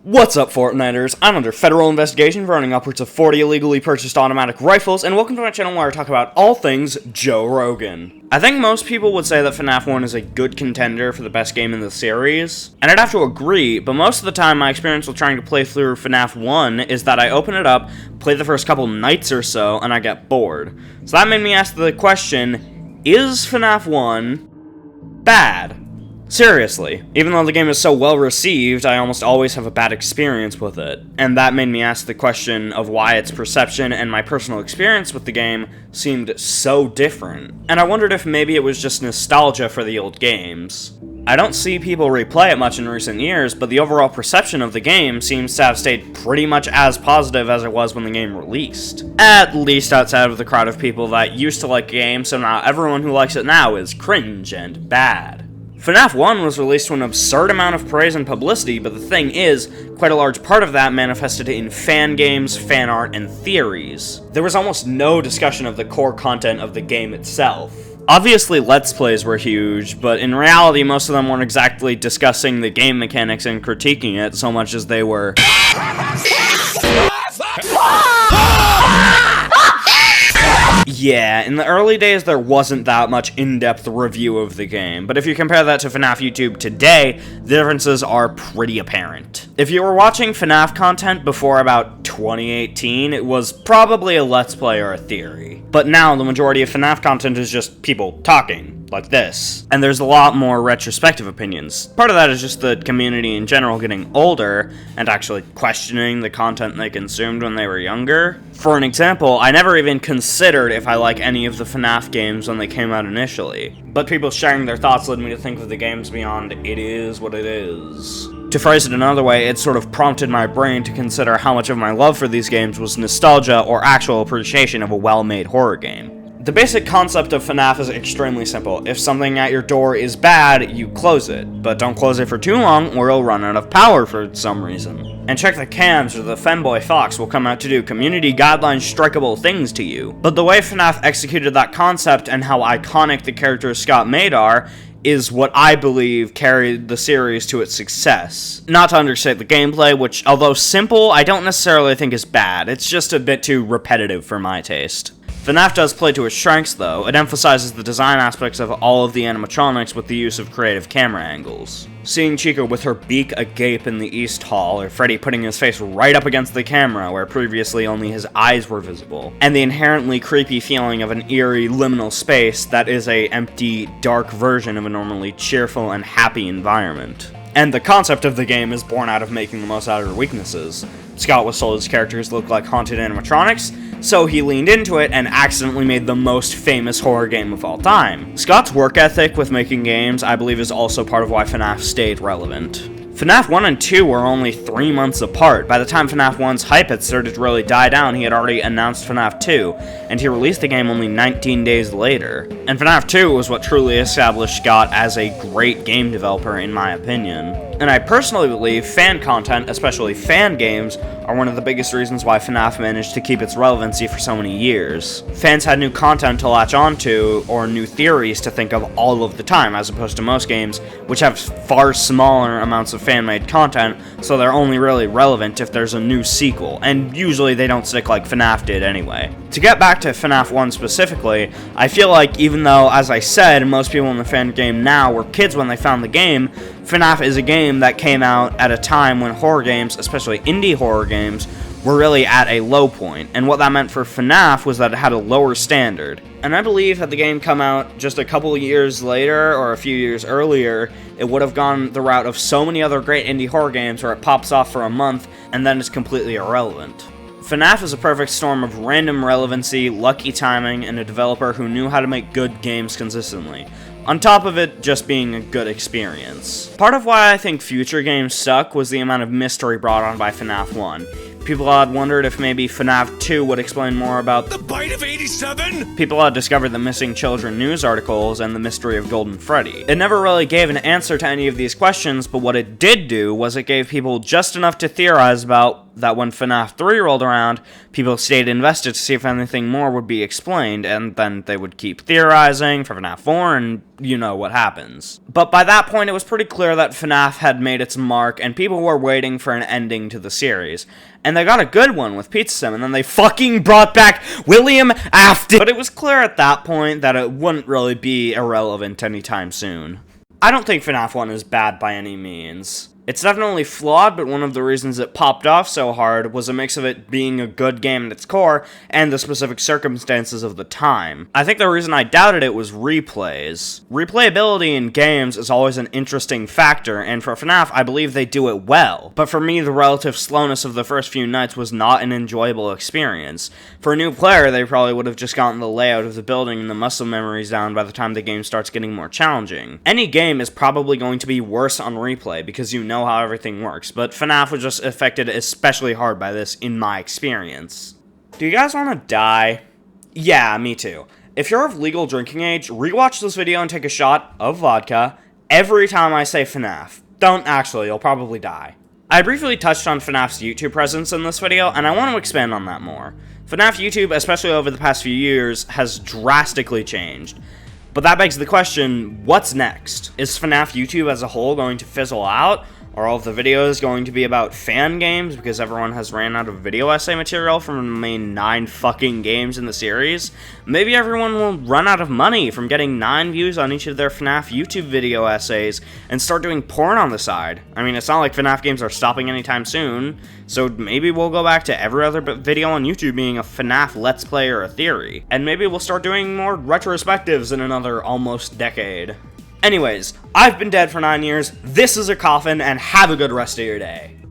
What's up, Fortniters? I'm under federal investigation for owning upwards of 40 illegally purchased automatic rifles, and welcome to my channel where I talk about all things Joe Rogan. I think most people would say that FNaF 1 is a good contender for the best game in the series, and I'd have to agree, but most of the time my experience with trying to play through FNaF 1 is that I open it up, play the first couple nights or so, and I get bored. So that made me ask the question, is FNaF 1 bad? Seriously, even though the game is so well received, I almost always have a bad experience with it, and that made me ask the question of why its perception and my personal experience with the game seemed so different, and I wondered if maybe it was just nostalgia for the old games. I don't see people replay it much in recent years, but the overall perception of the game seems to have stayed pretty much as positive as it was when the game released. At least outside of the crowd of people that used to like the game, so now everyone who likes it now is cringe and bad. FNaF 1 was released to an absurd amount of praise and publicity, but the thing is, quite a large part of that manifested in fan games, fan art, and theories. There was almost no discussion of the core content of the game itself. Obviously, Let's Plays were huge, but in reality, most of them weren't exactly discussing the game mechanics and critiquing it so much as they were Yeah, in the early days there wasn't that much in-depth review of the game, but if you compare that to FNaF YouTube today, the differences are pretty apparent. If you were watching FNaF content before about 2018, it was probably a Let's Play or a theory. But now the majority of FNaF content is just people talking, like this. And there's a lot more retrospective opinions. Part of that is just the community in general getting older and actually questioning the content they consumed when they were younger. For an example, I never even considered if I like any of the FNaF games when they came out initially. But people sharing their thoughts led me to think of the games beyond it is what it is. To phrase it another way, it sort of prompted my brain to consider how much of my love for these games was nostalgia or actual appreciation of a well-made horror game. The basic concept of FNaF is extremely simple. If something at your door is bad, you close it. But don't close it for too long or it'll run out of power for some reason. And check the cams or the femboy fox will come out to do community guideline strikeable things to you. But the way FNaF executed that concept and how iconic the characters Scott made are is what I believe carried the series to its success. Not to understate the gameplay, which, although simple, I don't necessarily think is bad. It's just a bit too repetitive for my taste. FNaF does play to its strengths, though. It emphasizes the design aspects of all of the animatronics with the use of creative camera angles. Seeing Chica with her beak agape in the East Hall, or Freddy putting his face right up against the camera where previously only his eyes were visible, and the inherently creepy feeling of an eerie liminal space that is a empty, dark version of a normally cheerful and happy environment. And the concept of the game is born out of making the most out of her weaknesses. Scott was told his characters looked like haunted animatronics, so he leaned into it and accidentally made the most famous horror game of all time. Scott's work ethic with making games, I believe, is also part of why FNaF stayed relevant. FNaF 1 and 2 were only 3 months apart. By the time FNaF 1's hype had started to really die down, he had already announced FNaF 2, and he released the game only 19 days later. And FNaF 2 was what truly established Scott as a great game developer, in my opinion. And I personally believe fan content, especially fan games, are one of the biggest reasons why FNaF managed to keep its relevancy for so many years. Fans had new content to latch onto, or new theories to think of all of the time, as opposed to most games, which have far smaller amounts of fan-made content, so they're only really relevant if there's a new sequel, and usually they don't stick like FNaF did anyway. To get back to FNaF 1 specifically, I feel like even though, as I said, most people in the fan game now were kids when they found the game, FNaF is a game that came out at a time when horror games, especially indie horror games, were really at a low point, and what that meant for FNaF was that it had a lower standard. And I believe had the game come out just a couple years later, or a few years earlier, it would have gone the route of so many other great indie horror games where it pops off for a month, and then it's completely irrelevant. FNaF is a perfect storm of random relevancy, lucky timing, and a developer who knew how to make good games consistently. On top of it just being a good experience. Part of why I think future games suck was the amount of mystery brought on by FNaF 1. People had wondered if maybe FNaF 2 would explain more about the Bite of 87? People had discovered the missing children news articles and the mystery of Golden Freddy. It never really gave an answer to any of these questions, but what it did do was it gave people just enough to theorize about that when FNaF 3 rolled around, people stayed invested to see if anything more would be explained, and then they would keep theorizing for FNaF 4, and you know what happens. But by that point, it was pretty clear that FNaF had made its mark, and people were waiting for an ending to the series. And they got a good one with Pizza Sim, and then they fucking brought back William Afton! But it was clear at that point that it wouldn't really be irrelevant anytime soon. I don't think FNaF 1 is bad by any means. It's definitely flawed, but one of the reasons it popped off so hard was a mix of it being a good game at its core and the specific circumstances of the time. I think the reason I doubted it was replays. Replayability in games is always an interesting factor, and for FNaF, I believe they do it well. But for me, the relative slowness of the first few nights was not an enjoyable experience. For a new player, they probably would have just gotten the layout of the building and the muscle memories down by the time the game starts getting more challenging. Any game is probably going to be worse on replay because you know how everything works, but FNaF was just affected especially hard by this in my experience. Do you guys want to die? Yeah, me too. If you're of legal drinking age, rewatch this video and take a shot of vodka every time I say FNaF. Don't actually, you'll probably die. I briefly touched on FNaF's YouTube presence in this video, and I want to expand on that more. FNaF YouTube, especially over the past few years, has drastically changed. But that begs the question, what's next? Is FNaF YouTube as a whole going to fizzle out? Are all of the videos going to be about fan games because everyone has ran out of video essay material from the main 9 fucking games in the series? Maybe everyone will run out of money from getting 9 views on each of their FNaF YouTube video essays and start doing porn on the side. I mean, it's not like FNaF games are stopping anytime soon, so maybe we'll go back to every other video on YouTube being a FNaF Let's Play or a theory. And maybe we'll start doing more retrospectives in another almost decade. Anyways, I've been dead for 9 years, this is a coffin, and have a good rest of your day.